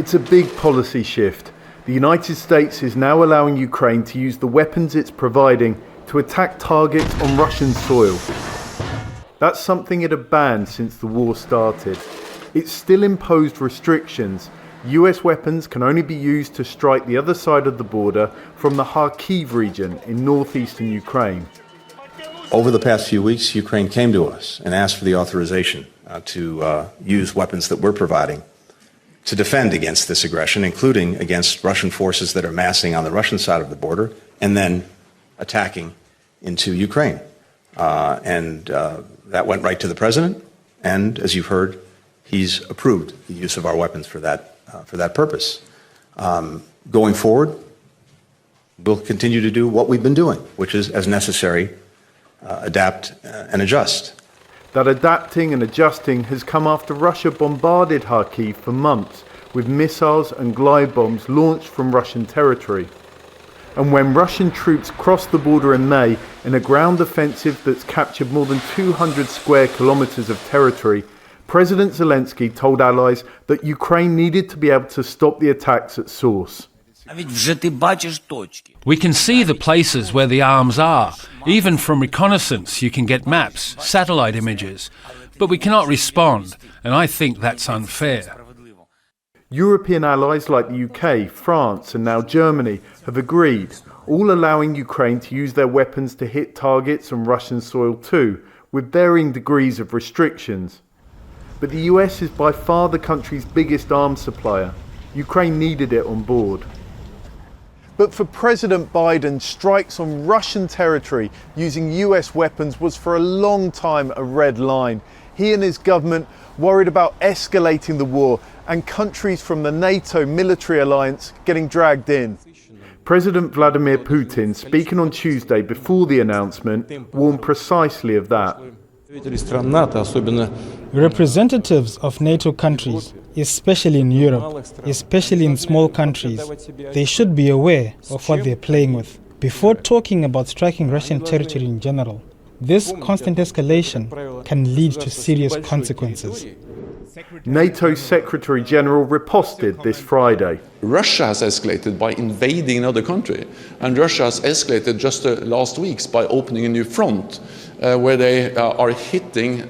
It's a big policy shift. The United States is now allowing Ukraine to use the weapons it's providing to attack targets on Russian soil. That's something it had banned since the war started. It's still imposed restrictions. US weapons can only be used to strike the other side of the border from the Kharkiv region in northeastern Ukraine. Over the past few weeks, Ukraine came to us and asked for the authorization to use weapons that we're providing to defend against this aggression, including against Russian forces that are massing on the Russian side of the border and then attacking into Ukraine. That went right to the president, and as you've heard, he's approved the use of our weapons for that purpose. Going forward, we'll continue to do what we've been doing, which is, as necessary, adapt and adjust. That adapting and adjusting has come after Russia bombarded Kharkiv for months with missiles and glide bombs launched from Russian territory. And when Russian troops crossed the border in May in a ground offensive that's captured more than 200 square kilometers of territory, President Zelensky told allies that Ukraine needed to be able to stop the attacks at source. We can see the places where the arms are. Even from reconnaissance, you can get maps, satellite images. But we cannot respond, and I think that's unfair. European allies like the UK, France and now Germany have agreed, all allowing Ukraine to use their weapons to hit targets on Russian soil too, with varying degrees of restrictions. But the US is by far the country's biggest arms supplier. Ukraine needed it on board. But for President Biden, strikes on Russian territory using US weapons was for a long time a red line. He and his government worried about escalating the war and countries from the NATO military alliance getting dragged in. President Vladimir Putin, speaking on Tuesday before the announcement, warned precisely of that. Representatives of NATO countries, especially in Europe, especially in small countries, they should be aware of what they're playing with. Before talking about striking Russian territory in general, this constant escalation can lead to serious consequences. NATO Secretary General riposted this Friday. Russia has escalated by invading another country, and Russia has escalated just last week by opening a new front where they are hitting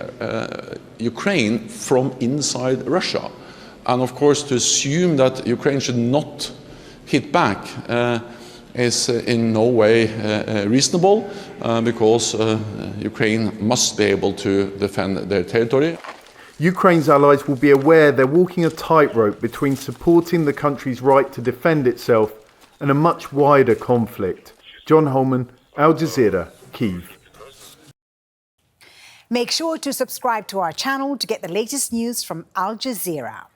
Ukraine from inside Russia. And of course, to assume that Ukraine should not hit back is in no way reasonable, because Ukraine must be able to defend their territory. Ukraine's allies will be aware they're walking a tightrope between supporting the country's right to defend itself and a much wider conflict. John Holman, Al Jazeera, Kyiv. Make sure to subscribe to our channel to get the latest news from Al Jazeera.